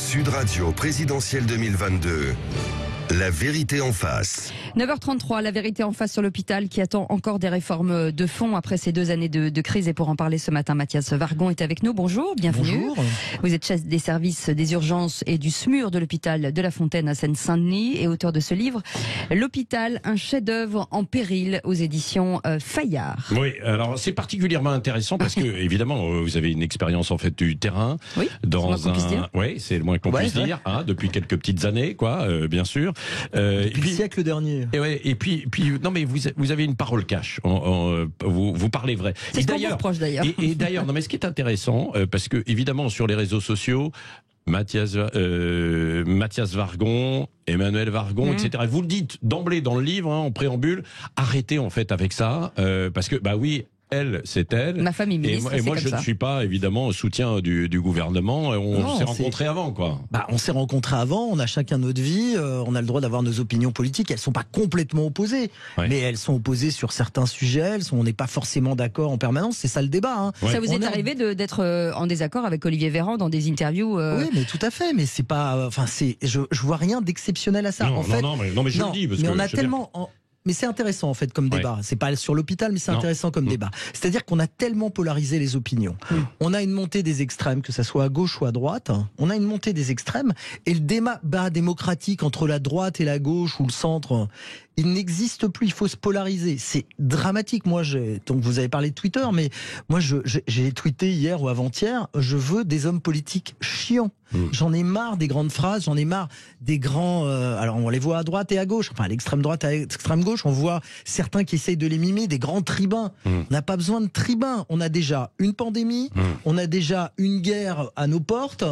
Sud Radio présidentielle 2022. La vérité en face. 9h33, la vérité en face sur l'hôpital qui attend encore des réformes de fond après ces 2 années de crise. Et pour en parler ce matin, Mathias Vargon est avec nous. Bonjour, bienvenue. Bonjour. Vous êtes chef des services des urgences et du SMUR de l'hôpital de La Fontaine à Seine-Saint-Denis et auteur de ce livre, L'hôpital, un chef-d'œuvre en péril aux éditions Fayard. Oui, alors c'est particulièrement intéressant parce que évidemment vous avez une expérience en fait du terrain. Oui, dans un. Oui, c'est le moins qu'on puisse dire, hein, depuis quelques petites années, quoi, bien sûr. Depuis le siècle dernier. Et puis, non mais vous avez une parole cash. Vous parlez vrai. C'est ce qu'on vous reproche d'ailleurs. Et d'ailleurs, non mais ce qui est intéressant, parce que évidemment sur les réseaux sociaux, Mathias Vargon, Emmanuel Vargon, etc. Vous le dites d'emblée dans le livre, hein, en préambule, arrêtez en fait avec ça, parce que bah oui. Elle, c'est elle. Ma famille ministre, et moi, je ne suis pas, évidemment, au soutien du gouvernement. On s'est rencontrés avant, quoi. On s'est rencontrés avant, on a chacun notre vie, on a le droit d'avoir nos opinions politiques. Elles ne sont pas complètement opposées, mais elles sont opposées sur certains sujets. On n'est pas forcément d'accord en permanence. C'est ça le débat. Hein. Ouais. Ça vous est arrivé d'être en désaccord avec Olivier Véran dans des interviews Oui, mais tout à fait. Mais c'est pas. Je vois rien d'exceptionnel à ça. Non, mais je le dis. Parce mais que on a tellement. Mais c'est intéressant en fait comme débat. C'est pas sur l'hôpital, mais c'est intéressant comme débat. C'est-à-dire qu'on a tellement polarisé les opinions. On a une montée des extrêmes, que ça soit à gauche ou à droite. On a une montée des extrêmes et le débat démocratique entre la droite et la gauche ou le centre, il n'existe plus. Il faut se polariser. C'est dramatique. Moi, donc vous avez parlé de Twitter, mais moi j'ai tweeté hier ou avant-hier. Je veux des hommes politiques chiants. J'en ai marre des grandes phrases, j'en ai marre des grands. Alors on les voit à droite et à gauche, enfin à l'extrême droite et à l'extrême gauche, on voit certains qui essayent de les mimer, des grands tribuns. On n'a pas besoin de tribuns. On a déjà une pandémie, on a déjà une guerre à nos portes,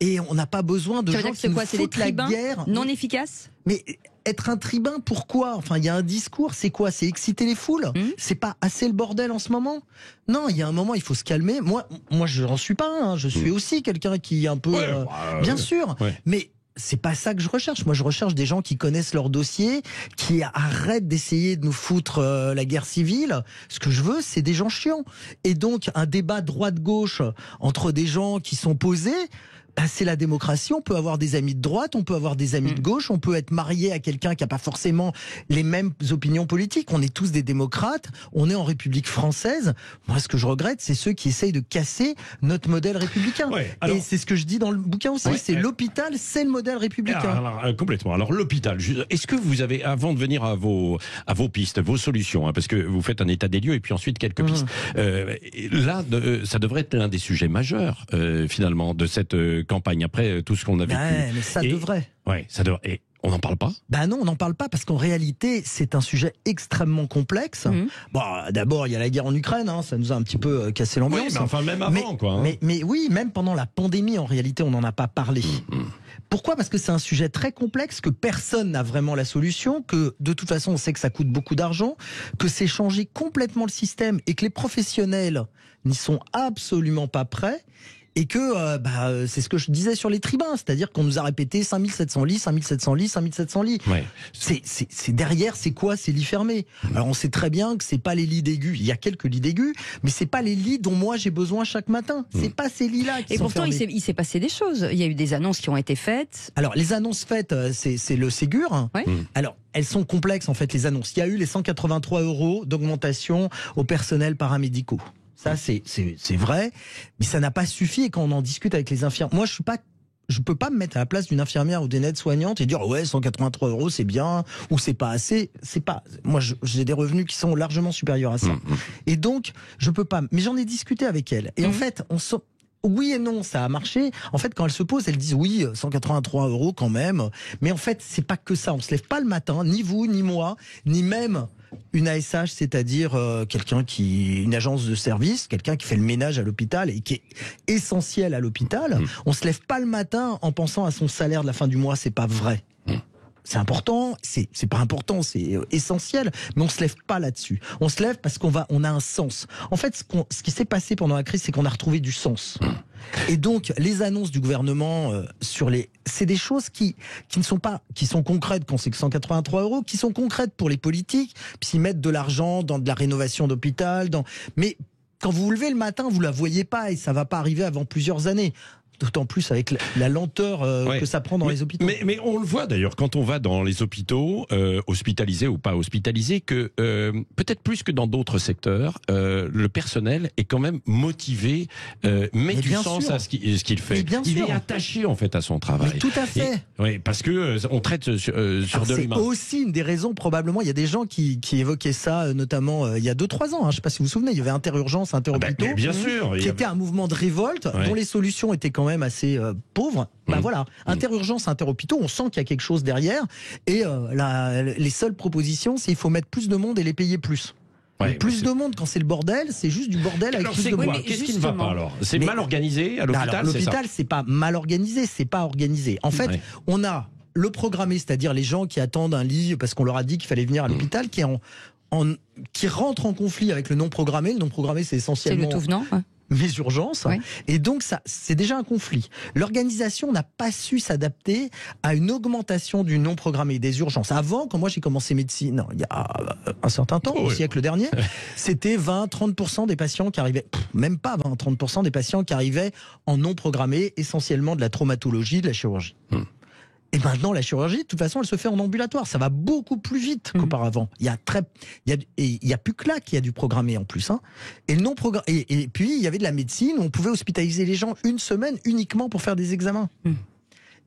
et on n'a pas besoin de gens qui nous foutent la guerre. Non efficaces. Mais être un tribun, pourquoi? Enfin, il y a un discours, c'est quoi? C'est exciter les foules? C'est pas assez le bordel en ce moment? Non, il y a un moment, il faut se calmer. Moi, je n'en suis pas un. Je suis aussi quelqu'un qui est un peu... bien sûr, mais... c'est pas ça que je recherche. Moi, je recherche des gens qui connaissent leur dossier, qui arrêtent d'essayer de nous foutre la guerre civile. Ce que je veux, c'est des gens chiants. Et donc, un débat droite-gauche entre des gens qui sont posés... c'est la démocratie, on peut avoir des amis de droite, on peut avoir des amis de gauche, on peut être marié à quelqu'un qui n'a pas forcément les mêmes opinions politiques. On est tous des démocrates, on est en République française. Moi, ce que je regrette, c'est ceux qui essayent de casser notre modèle républicain. Et c'est ce que je dis dans le bouquin aussi, c'est l'hôpital, c'est le modèle républicain. Complètement. Alors l'hôpital, est-ce que vous avez, avant de venir à vos pistes, vos solutions, hein, parce que vous faites un état des lieux et puis ensuite quelques pistes, là, ça devrait être l'un des sujets majeurs, finalement, de cette campagne, après tout ce qu'on a vécu. Mais ça devrait. Ouais, ça devrait. Et on n'en parle pas? Non, on n'en parle pas parce qu'en réalité, c'est un sujet extrêmement complexe. D'abord, il y a la guerre en Ukraine, hein, ça nous a un petit peu cassé l'ambiance. Oui, mais enfin, même avant, quoi. Hein. Mais oui, même pendant la pandémie, en réalité, on n'en a pas parlé. Pourquoi? Parce que c'est un sujet très complexe, que personne n'a vraiment la solution, que de toute façon, on sait que ça coûte beaucoup d'argent, que c'est changer complètement le système et que les professionnels n'y sont absolument pas prêts. Et que c'est ce que je disais sur les tribuns, c'est-à-dire qu'on nous a répété 5700 lits, 5700 lits, 5700 lits. C'est derrière, c'est quoi? C'est lits fermés. Alors on sait très bien que c'est pas les lits d'aigus, il y a quelques lits d'aigus, mais c'est pas les lits dont moi j'ai besoin chaque matin. C'est pas ces lits-là qui sont fermés. Et pourtant il s'est passé des choses. Il y a eu des annonces qui ont été faites. Alors les annonces faites, c'est le Ségur. Alors elles sont complexes en fait les annonces. Il y a eu les 183 € d'augmentation aux personnels paramédicaux. Ça, c'est vrai, mais ça n'a pas suffi. Et quand on en discute avec les infirmières, moi, je peux pas me mettre à la place d'une infirmière ou d'une aide-soignante et dire 183 € c'est bien ou c'est pas assez. C'est pas. Moi, j'ai des revenus qui sont largement supérieurs à ça. Et donc, je peux pas. Mais j'en ai discuté avec elle. Et en fait, oui et non, ça a marché. En fait, quand elles se posent, elles disent oui, 183 € quand même. Mais en fait, c'est pas que ça. On se lève pas le matin, ni vous, ni moi, ni même une ASH, c'est-à-dire une agence de service, quelqu'un qui fait le ménage à l'hôpital et qui est essentiel à l'hôpital. On se lève pas le matin en pensant à son salaire de la fin du mois, c'est pas vrai. C'est important, c'est pas important, c'est essentiel, mais on se lève pas là-dessus. On se lève parce qu'on a un sens. En fait, ce qui s'est passé pendant la crise, c'est qu'on a retrouvé du sens. Et donc, les annonces du gouvernement c'est des choses qui sont concrètes quand c'est que 183 €, qui sont concrètes pour les politiques, puis ils mettent de l'argent dans de la rénovation d'hôpital, mais quand vous vous levez le matin, vous la voyez pas et ça va pas arriver avant plusieurs années. d'autant plus avec la lenteur que ça prend dans les hôpitaux. Mais on le voit d'ailleurs quand on va dans les hôpitaux, hospitalisés ou pas hospitalisés, que peut-être plus que dans d'autres secteurs, le personnel est quand même motivé, met du sens à ce qu'il fait. Il est attaché en fait à son travail. Mais tout à fait. Oui, parce que on traite sur de l'humain. C'est aussi une des raisons probablement. Il y a des gens qui évoquaient ça, notamment il y a 2-3 ans. Je ne sais pas si vous vous souvenez, il y avait Interurgence, Interhôpitaux, bien sûr, qui était un mouvement de révolte dont les solutions étaient quand même assez pauvres. Voilà, Interurgence, Interhôpitaux, on sent qu'il y a quelque chose derrière. Et les seules propositions, c'est qu'il faut mettre plus de monde et les payer plus. Plus de monde quand c'est le bordel, c'est juste du bordel avec plus de monde. Qu'est-ce qui ne va pas alors? C'est mal organisé à l'hôpital? L'hôpital, c'est pas mal organisé, c'est pas organisé. En fait, on a le programmé, c'est-à-dire les gens qui attendent un lit parce qu'on leur a dit qu'il fallait venir à l'hôpital, qui rentrent en conflit avec le non programmé. Le non programmé, c'est essentiellement le tout venant. mes urgences. Et donc, ça, c'est déjà un conflit. L'organisation n'a pas su s'adapter à une augmentation du non programmé des urgences. Avant, quand moi j'ai commencé médecine, il y a un certain temps, au siècle dernier, c'était 20-30% des patients qui arrivaient, même pas 20-30% des patients qui arrivaient en non programmé, essentiellement de la traumatologie, de la chirurgie. Et maintenant, la chirurgie, de toute façon, elle se fait en ambulatoire. Ça va beaucoup plus vite qu'auparavant. Il y a plus que là qu'il y a du programmé en plus. Et le non programmé. Et puis, il y avait de la médecine où on pouvait hospitaliser les gens une semaine uniquement pour faire des examens.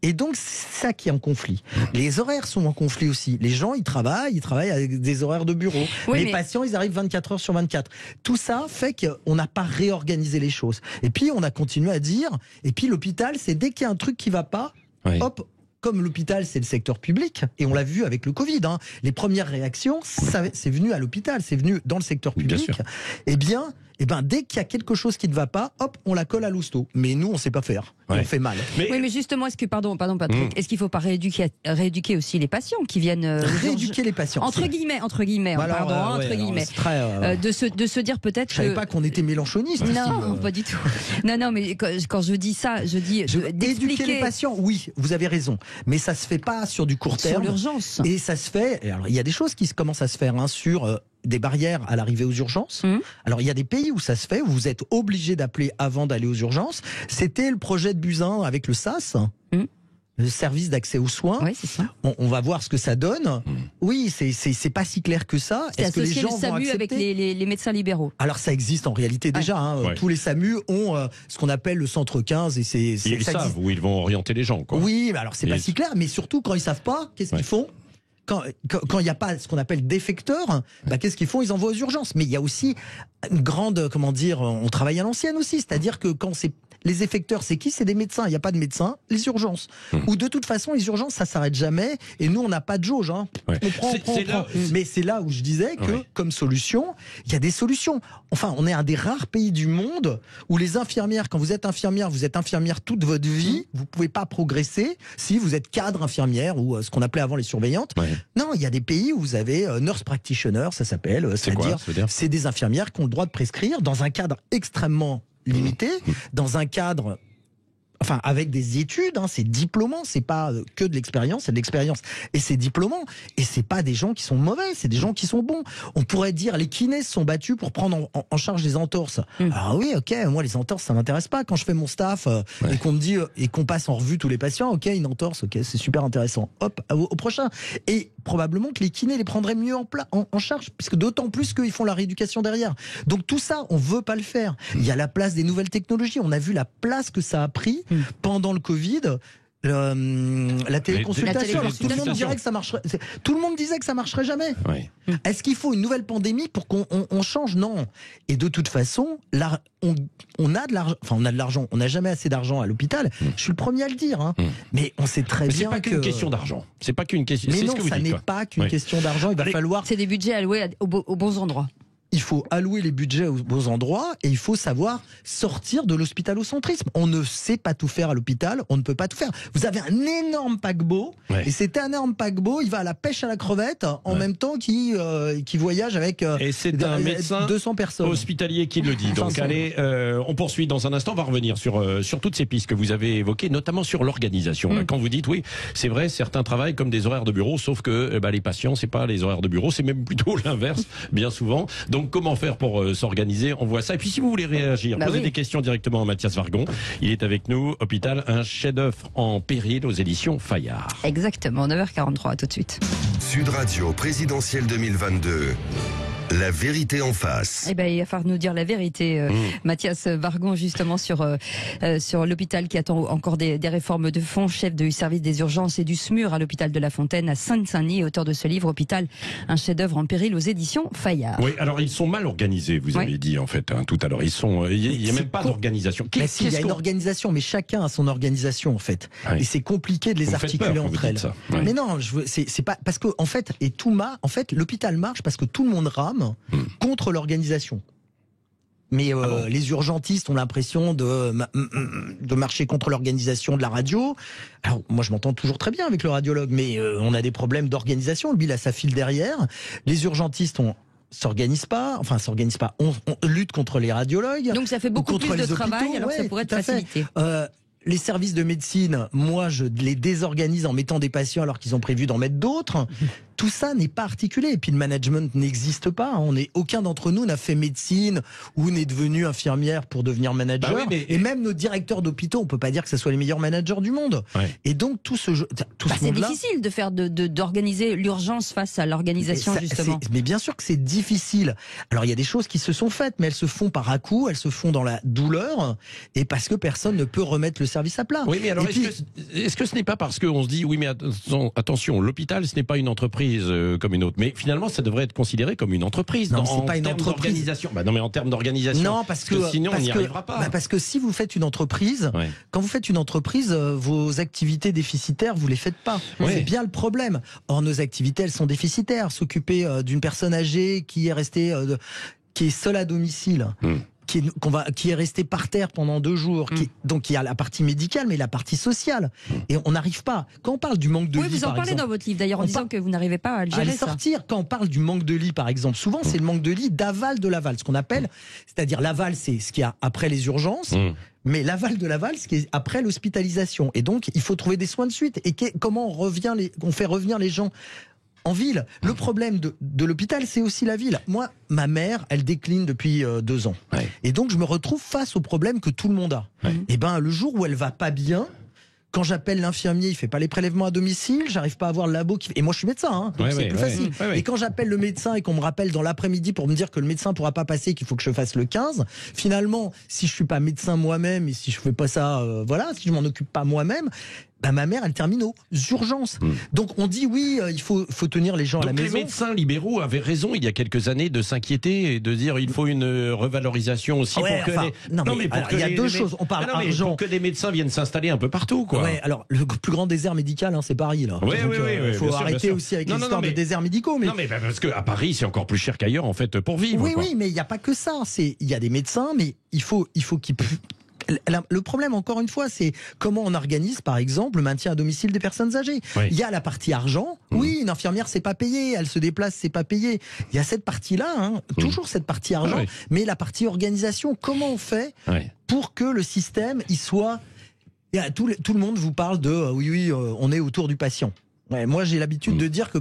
Et donc, c'est ça qui est en conflit. Les horaires sont en conflit aussi. Les gens, ils travaillent avec des horaires de bureau. Les patients, ils arrivent 24 heures sur 24. Tout ça fait qu'on n'a pas réorganisé les choses. Et puis, on a continué à dire, et puis l'hôpital, c'est dès qu'il y a un truc qui va pas, hop, comme l'hôpital, c'est le secteur public, et on l'a vu avec le Covid, les premières réactions, c'est venu à l'hôpital, c'est venu dans le secteur public. Eh bien, dès qu'il y a quelque chose qui ne va pas, hop, on la colle à l'hosto. Mais nous, on ne sait pas faire. On fait mal. Mais justement, pardon Patrick, est-ce qu'il ne faut pas rééduquer aussi les patients qui viennent rééduquer les patients entre guillemets, de se dire peut-être que... Je ne savais pas qu'on était mélanchoniste. Non, pas du tout. Non, mais quand je dis ça, je dis éduquer les patients. Oui, vous avez raison, mais ça se fait pas sur du court terme. Sur l'urgence. Et ça se fait. Alors, il y a des choses qui commencent à se faire sur des barrières à l'arrivée aux urgences. Alors, il y a des pays où ça se fait, où vous êtes obligé d'appeler avant d'aller aux urgences. C'était le projet de Buzyn avec le SAS. Le service d'accès aux soins. C'est ça. On va voir ce que ça donne. Oui, c'est pas si clair que ça. Est-ce que les gens vont accepter ? Avec les médecins libéraux. Alors ça existe en réalité déjà. Tous les SAMU ont ce qu'on appelle le centre 15 et ils savent où ils vont orienter les gens. Oui, mais alors c'est pas si clair. Mais surtout quand ils savent pas, qu'est-ce qu'ils font ? Quand il n'y a pas ce qu'on appelle d'effecteurs, qu'est-ce qu'ils font ? Ils envoient aux urgences. Mais il y a aussi une grande, on travaille à l'ancienne aussi. C'est-à-dire que quand c'est les effecteurs, c'est qui ? C'est des médecins. Il n'y a pas de médecins. Les urgences. Ou de toute façon, les urgences, ça s'arrête jamais. Et nous, on n'a pas de jauge. On prend. Mais c'est là où je disais que, comme solution, il y a des solutions. Enfin, on est un des rares pays du monde où les infirmières, quand vous êtes infirmière toute votre vie. Vous pouvez pas progresser si vous êtes cadre infirmière ou ce qu'on appelait avant les surveillantes. Non, il y a des pays où vous avez nurse practitioner, ça s'appelle. C'est-à-dire, c'est des infirmières qui ont le droit de prescrire dans un cadre extrêmement limité, dans un cadre, avec des études, c'est diplômant, c'est pas que de l'expérience, c'est de l'expérience et c'est diplômant, et c'est pas des gens qui sont mauvais, c'est des gens qui sont bons. On pourrait dire les kinés se sont battus pour prendre en charge les entorses. Alors oui, ok, moi les entorses ça m'intéresse pas. Quand je fais mon staff et qu'on me dit et qu'on passe en revue tous les patients, ok, une entorse, ok, c'est super intéressant. Hop, au prochain. Et probablement que les kinés les prendraient mieux en charge, puisque d'autant plus qu'ils font la rééducation derrière. Donc tout ça, on veut pas le faire. Il y a la place des nouvelles technologies. On a vu la place que ça a pris pendant le Covid. La téléconsultation. Alors, tout le monde dirait que ça marcherait. Tout le monde disait que ça marcherait jamais. Est-ce qu'il faut une nouvelle pandémie pour qu'on change ? Non. Et de toute façon, là, on a de l'argent. Enfin, on a de l'argent. On n'a jamais assez d'argent à l'hôpital. Je suis le premier à le dire. Mais on sait très bien que. C'est pas qu'une question d'argent. C'est pas qu'une question. Mais non, ça n'est pas qu'une question d'argent. Il va falloir. C'est des budgets alloués aux bons endroits. Il faut allouer les budgets aux bons endroits et il faut savoir sortir de l'hospitalocentrisme. On ne sait pas tout faire à l'hôpital, on ne peut pas tout faire. Vous avez un énorme paquebot et cet énorme paquebot, il va à la pêche à la crevette en même temps qu'il voyage avec et c'est un médecin 200 personnes. Hospitalier qui le dit. Donc allez, on poursuit dans un instant, on va revenir sur toutes ces pistes que vous avez évoquées, notamment sur l'organisation. Quand vous dites, oui, c'est vrai, certains travaillent comme des horaires de bureau, sauf que les patients, c'est pas les horaires de bureau, c'est même plutôt l'inverse, bien souvent. Donc Donc comment faire pour s'organiser? On voit ça. Et puis si vous voulez réagir, posez des questions directement à Mathias Vargon. Il est avec nous. Hôpital, un chef-d'œuvre en péril aux éditions Fayard. Exactement, 9h43, tout de suite. Sud Radio présidentielle 2022. La vérité en face. Eh ben, il va falloir nous dire la vérité, Mathias Vargon, justement sur l'hôpital qui attend encore des réformes de fond, chef du service des urgences et du SMUR à l'hôpital de La Fontaine à Seine-Saint-Denis, auteur de ce livre Hôpital, un chef-d'œuvre en péril aux éditions Fayard. Oui, alors ils sont mal organisés, vous avez dit en fait tout à l'heure. Il n'y a même pas d'organisation. Il y a une organisation, mais chacun a son organisation en fait. Et c'est compliqué de les articuler entre elles. Mais non, c'est pas parce que en fait l'hôpital marche parce que tout le monde rame contre l'organisation. Mais les urgentistes ont l'impression de marcher contre l'organisation de la radio. Alors moi je m'entends toujours très bien avec le radiologue, mais on a des problèmes d'organisation. Lui il a sa file derrière. Les urgentistes s'organisent pas, on lutte contre les radiologues. Donc ça fait beaucoup plus de travail, alors ça pourrait être facilité. Les services de médecine, moi je les désorganise en mettant des patients alors qu'ils ont prévu d'en mettre d'autres. Tout ça n'est pas articulé. Et puis le management n'existe pas. Aucun d'entre nous n'a fait médecine ou n'est devenu infirmière pour devenir manager. Bah oui, et même nos directeurs d'hôpitaux, on peut pas dire que ce soit les meilleurs managers du monde. Et donc tout ce jeu, c'est difficile de faire d'organiser l'urgence face à l'organisation justement. Mais bien sûr que c'est difficile. Alors il y a des choses qui se sont faites, mais elles se font par à-coups, elles se font dans la douleur et parce que personne ne peut remettre le service à plat. Oui, mais alors est-ce que ce n'est pas parce qu'on se dit oui, mais attention, l'hôpital ce n'est pas une entreprise comme une autre, mais finalement ça devrait être considéré comme une entreprise. Non, c'est pas une entreprise. Non, mais en termes d'organisation. Non, parce que sinon on n'y arrivera pas. Parce que si vous faites une entreprise, quand vous faites une entreprise, vos activités déficitaires, vous les faites pas. C'est bien le problème. Or nos activités, elles sont déficitaires. S'occuper d'une personne âgée qui est restée, qui est seule à domicile. Qui est resté par terre pendant 2 jours. Donc il y a la partie médicale, mais la partie sociale. Et on n'arrive pas. Quand on parle du manque de lits, vous en parlez dans votre livre d'ailleurs en disant que vous n'arrivez pas à le gérer. Sortir. Quand on parle du manque de lits, par exemple, souvent c'est le manque de lits d'aval de l'aval, ce qu'on appelle, c'est-à-dire l'aval, c'est ce qu'il y a après les urgences. Mais l'aval de l'aval, ce qui est après l'hospitalisation. Et donc il faut trouver des soins de suite. Et comment on fait revenir les gens en ville. Le problème de l'hôpital, c'est aussi la ville. Moi, ma mère, elle décline depuis 2 ans. Et donc, je me retrouve face au problème que tout le monde a. Et ben, le jour où elle va pas bien, quand j'appelle l'infirmier, il fait pas les prélèvements à domicile, j'arrive pas à avoir le labo qui... Et moi, je suis médecin, donc c'est plus facile. Et quand j'appelle le médecin et qu'on me rappelle dans l'après-midi pour me dire que le médecin pourra pas passer, qu'il faut que je fasse le 15, finalement, si je suis pas médecin moi-même et si je fais pas ça, si je m'en occupe pas moi-même, ma mère, elle termine aux urgences. Donc on dit oui, il faut tenir les gens à la maison. Les médecins libéraux avaient raison il y a quelques années de s'inquiéter et de dire il faut une revalorisation aussi pour que il y a deux choses. On parle argent. Pour que des médecins viennent s'installer un peu partout, quoi. Alors le plus grand désert médical, c'est Paris là. Il faut arrêter aussi avec l'histoire de déserts médicaux. Non mais parce que à Paris c'est encore plus cher qu'ailleurs en fait pour vivre. Oui, mais il n'y a pas que ça. Il y a des médecins, mais il faut qu'ils... Le problème, encore une fois, c'est comment on organise, par exemple, le maintien à domicile des personnes âgées. Il y a la partie argent. Oui, une infirmière, c'est pas payé. Elle se déplace, c'est pas payé. Il y a cette partie-là, toujours cette partie argent. Mais la partie organisation, comment on fait pour que le système, il soit... Tout le monde vous parle de on est autour du patient. Moi, j'ai l'habitude de dire que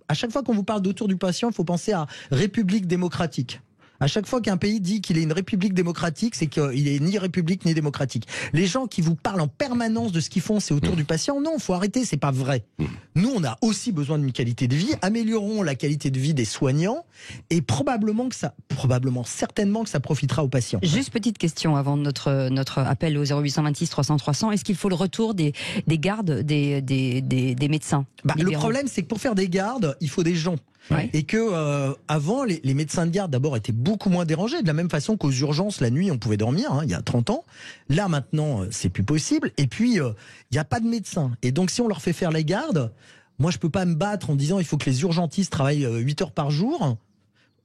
à chaque fois qu'on vous parle d'autour du patient, il faut penser à République démocratique. À chaque fois qu'un pays dit qu'il est une république démocratique, c'est qu'il est ni république ni démocratique. Les gens qui vous parlent en permanence de ce qu'ils font, c'est autour du patient. Non, faut arrêter, c'est pas vrai. Nous, on a aussi besoin d'une qualité de vie. Améliorons la qualité de vie des soignants et certainement que ça profitera aux patients. Juste petite question avant notre appel au 0826 300 300. Est-ce qu'il faut le retour des gardes des médecins? Le problème, c'est que pour faire des gardes, il faut des gens. Et que avant les médecins de garde d'abord étaient beaucoup moins dérangés, de la même façon qu'aux urgences la nuit on pouvait dormir, il y a 30 ans. Là maintenant c'est plus possible. Et puis il n'y a pas de médecins. Et donc si on leur fait faire les gardes, moi je peux pas me battre en disant il faut que les urgentistes travaillent 8 heures par jour,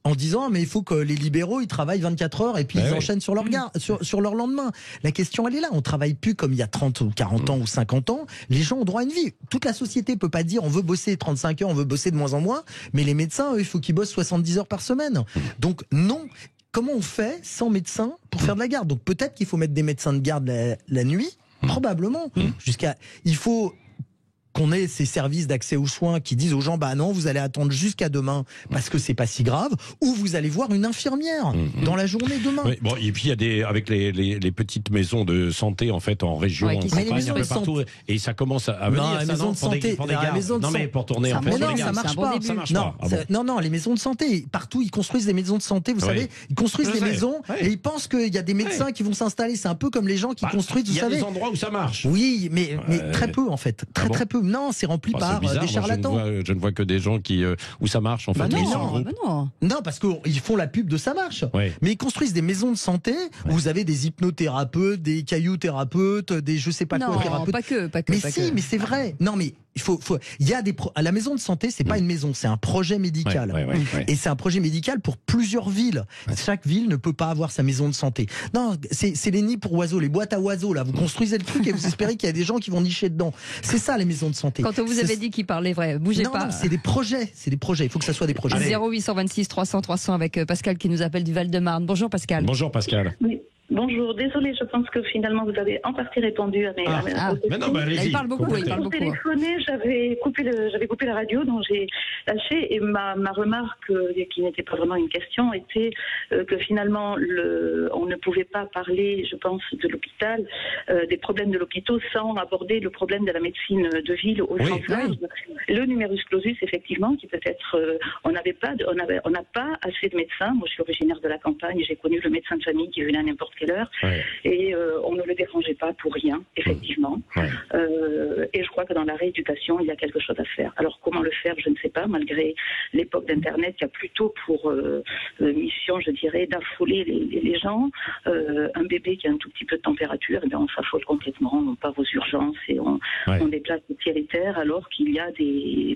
en disant mais il faut que les libéraux ils travaillent 24 heures et puis ils enchaînent sur leur lendemain. La question elle est là, on travaille plus comme il y a 30 ou 40 ans ou 50 ans, les gens ont droit à une vie. Toute la société peut pas dire on veut bosser 35 heures, on veut bosser de moins en moins, mais les médecins eux, il faut qu'ils bossent 70 heures par semaine. Donc non, comment on fait sans médecin pour faire de la garde? Donc peut-être qu'il faut mettre des médecins de garde la nuit, probablement, il faut qu'on ait ces services d'accès aux soins qui disent aux gens, bah non, vous allez attendre jusqu'à demain parce que c'est pas si grave, ou vous allez voir une infirmière dans la journée demain. Oui, bon, et puis il y a avec les petites maisons de santé en fait en région, en campagne, un peu partout, et ça commence à venir. Non, les maisons de santé, pour tourner en fait. Mais non, ça marche pas. Ça marche pas. Non, les maisons de santé, partout ils construisent des maisons de santé, vous savez, ils construisent des maisons et ils pensent qu'il y a des médecins qui vont s'installer. C'est un peu comme les gens qui construisent, vous savez. Il y a des endroits où ça marche. Oui, mais très peu en fait, très peu. Non, c'est rempli par des charlatans. Je ne vois que des gens où ça marche en fait. Non, parce qu'ils font la pub de ça marche. Mais ils construisent des maisons de santé où vous avez des hypnothérapeutes, des caillouthérapeutes, des je sais pas quoi thérapeutes. Pas que. Mais c'est vrai. Non, mais il y a à la maison de santé, c'est pas une maison, c'est un projet médical. Et c'est un projet médical pour plusieurs villes. Chaque ville ne peut pas avoir sa maison de santé. Non, c'est les nids pour oiseaux, les boîtes à oiseaux là. Vous construisez le truc et vous espérez qu'il y a des gens qui vont nicher dedans. C'est ça les maisons de santé. Quand on vous avait dit qu'il parlait vrai, bougez pas. Non, c'est des projets. Il faut que ça soit des projets. 0826 300 300 avec Pascal qui nous appelle du Val-de-Marne. Bonjour Pascal. Bonjour Pascal. Oui. Bonjour, désolée, je pense que finalement vous avez en partie répondu à mes mais non, allez-y. Il parle beaucoup, il parle beaucoup. Téléphoné, j'avais coupé la radio, donc j'ai lâché, et ma remarque, qui n'était pas vraiment une question, était que finalement on ne pouvait pas parler, je pense, de l'hôpital, des problèmes de l'hôpital sans aborder le problème de la médecine de ville au sens large. Le numerus clausus, effectivement, qui peut-être on n'a pas assez de médecins. Moi, je suis originaire de la campagne, j'ai connu le médecin de famille qui venait à n'importe quelle heure, et on ne le dérangeait pas pour rien, effectivement. Et je crois que dans la rééducation, il y a quelque chose à faire. Alors comment le faire, je ne sais pas, malgré l'époque d'Internet, qui a plutôt pour mission, je dirais, d'affoler les gens. Un bébé qui a un tout petit peu de température, eh bien, on s'affole complètement, on part aux urgences et on déplace le ciel et terre, alors qu'il y a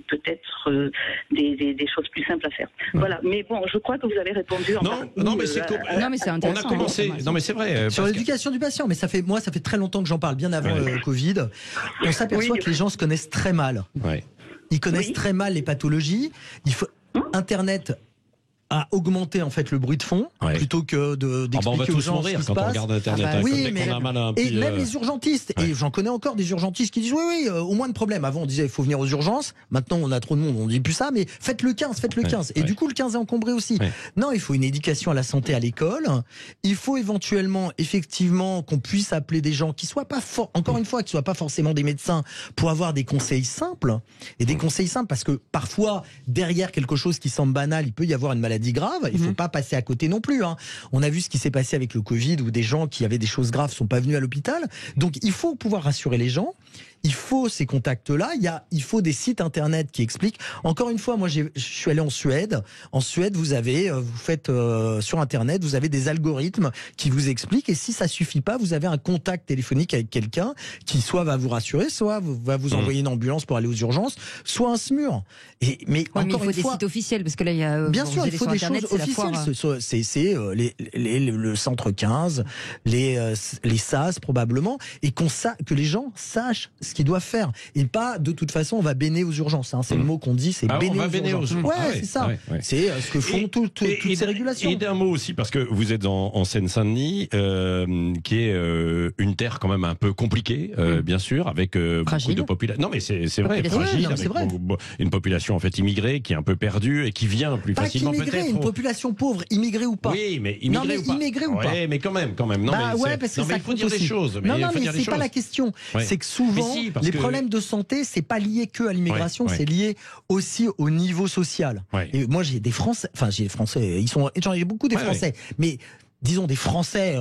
peut-être des choses plus simples à faire. Voilà, mais bon, je crois que vous avez répondu en partie. Non, mais c'est intéressant. On a commencé. Non, mais c'est vrai. Sur l'éducation du patient, mais ça fait très longtemps que j'en parle, bien avant le Covid. On s'aperçoit que les gens se connaissent très mal. Ils connaissent très mal les pathologies. Internet a augmenté en fait le bruit de fond plutôt que d'expliquer aux gens ce qui se passe. On regarde Internet. Même les urgentistes. Et j'en connais encore des urgentistes qui disent oui, au moins de problème. Avant on disait il faut venir aux urgences. Maintenant on a trop de monde, on dit plus ça. Mais faites le 15. Et du coup le 15 est encombré aussi. Non, il faut une éducation à la santé à l'école. Il faut éventuellement, effectivement, qu'on puisse appeler des gens qui soient pas encore une fois, qui soient pas forcément des médecins pour avoir des conseils simples. Et des conseils simples parce que parfois derrière quelque chose qui semble banal, il peut y avoir une maladie grave, il ne faut pas passer à côté non plus. On a vu ce qui s'est passé avec le Covid où des gens qui avaient des choses graves ne sont pas venus à l'hôpital. Donc il faut pouvoir rassurer les gens. Il faut ces contacts-là. Il faut des sites internet qui expliquent. Encore une fois, moi, je suis allé en Suède. En Suède, vous faites sur internet, vous avez des algorithmes qui vous expliquent. Et si ça suffit pas, vous avez un contact téléphonique avec quelqu'un qui soit va vous rassurer, soit va vous envoyer une ambulance pour aller aux urgences, soit un SMUR. Mais encore il faut des sites officiels parce que là, il y a bien sûr, il faut des choses officielles. C'est le centre 15, les SAS probablement, et que les gens sachent ce qu'ils doivent faire et pas de toute façon on va béner aux urgences. C'est le mot qu'on dit, c'est béner aux urgences. C'est ça. C'est ce que font toutes ces régulations. Et d'un mot aussi parce que vous êtes en Seine-Saint-Denis, qui est une terre quand même un peu compliquée, bien sûr, avec beaucoup de population. Non mais c'est vrai, fragile, avec une population en fait immigrée qui est un peu perdue et qui vient plus facilement peut-être. Une population pauvre, immigrée ou pas. Oui, mais immigrée ou pas. Oui, mais quand même. Non, parce que il faut dire des choses. Non, mais c'est pas la question. C'est que souvent les problèmes de santé, c'est pas lié que à l'immigration, c'est lié aussi au niveau social. Et moi, j'ai des Français, j'en ai beaucoup des Français, mais disons des Français,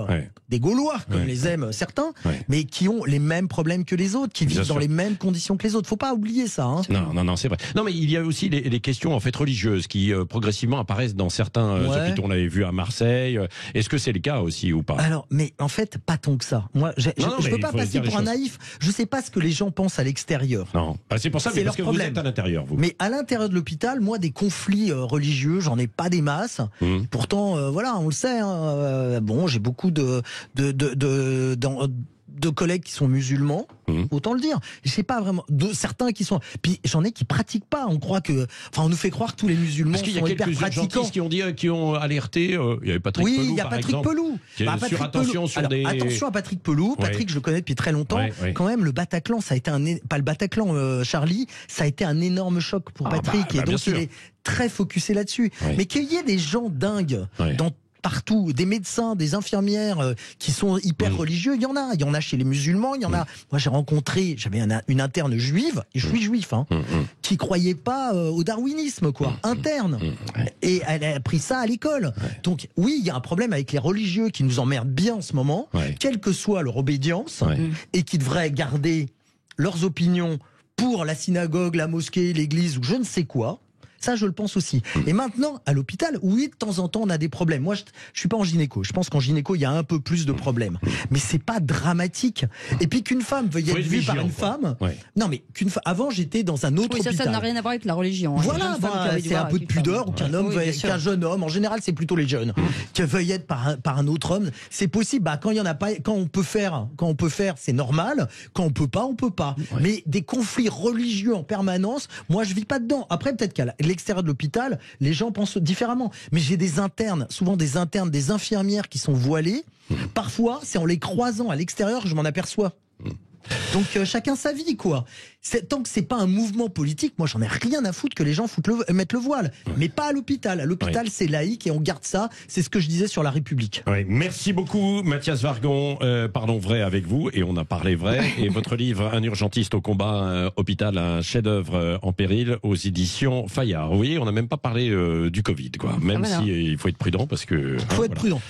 des Gaulois, comme les aiment certains, mais qui ont les mêmes problèmes que les autres, qui vivent dans les mêmes conditions que les autres. Faut pas oublier ça. Non, c'est vrai. Non, mais il y a aussi les questions en fait religieuses qui progressivement apparaissent dans certains hôpitaux. On l'avait vu à Marseille. Est-ce que c'est le cas aussi ou pas? Alors, mais en fait, pas tant que ça. Moi, je peux pas passer pour un naïf. Je sais pas ce que les gens pensent à l'extérieur. Non, c'est pour ça, parce que vous êtes à l'intérieur, vous. Mais à l'intérieur de l'hôpital, moi, des conflits religieux, j'en ai pas des masses. Pourtant, voilà, on le sait. Bon, j'ai beaucoup de collègues qui sont musulmans, autant le dire. Je sais pas vraiment. Certains qui sont. Puis j'en ai qui pratiquent pas. On croit que. Enfin, on nous fait croire que tous les musulmans sont hyper pratiquants. Parce qu'il y a quelques urgentistes qui ont alerté. Il y avait Patrick Pelou. Oui, il y a Patrick Pelou. Attention à Patrick Pelou. Patrick, je le connais depuis très longtemps. Quand même, le Bataclan, ça a été pas le Bataclan, Charlie, ça a été un énorme choc pour Patrick. Et donc, il est très focusé là-dessus. Mais qu'il y ait des gens dingues dans partout, des médecins, des infirmières qui sont hyper religieux, il y en a chez les musulmans, il y en a. Moi, j'avais une interne juive, et je suis juif, qui croyait pas au darwinisme, quoi, interne. Et elle a appris ça à l'école. Donc, oui, il y a un problème avec les religieux qui nous emmerdent bien en ce moment, quelle que soit leur obédience, et qui devraient garder leurs opinions pour la synagogue, la mosquée, l'église ou je ne sais quoi. Ça, je le pense aussi. Et maintenant, à l'hôpital, oui, de temps en temps, on a des problèmes. Moi, je suis pas en gynéco. Je pense qu'en gynéco, il y a un peu plus de problèmes. Mais c'est pas dramatique. Et puis qu'une femme veuille être vue par une femme. Non, mais avant, j'étais dans un autre hôpital. Ça n'a rien à voir avec la religion. Voilà, c'est un peu de pudeur ou qu'un jeune homme. En général, c'est plutôt les jeunes qui veuillent être par un autre homme. C'est possible. Quand il y en a pas, quand on peut faire, c'est normal. Quand on peut pas, on peut pas. Mais des conflits religieux en permanence, moi, je vis pas dedans. Après, peut-être qu'à l'extérieur de l'hôpital, les gens pensent différemment. Mais j'ai des internes, souvent des infirmières qui sont voilées. Parfois, c'est en les croisant à l'extérieur que je m'en aperçois. Donc chacun sa vie, quoi. Tant que c'est pas un mouvement politique, moi j'en ai rien à foutre que les gens mettent le voile. Mais pas à l'hôpital. À l'hôpital, c'est laïque et on garde ça. C'est ce que je disais sur la République. Merci beaucoup, Mathias Vargon. Parlons vrai avec vous, et on a parlé vrai. Et votre livre, Un urgentiste au combat, hôpital, un chef-d'œuvre en péril, aux éditions Fayard. Vous voyez, on n'a même pas parlé du Covid, quoi. Même si il faut être prudent parce que. Faut être prudent.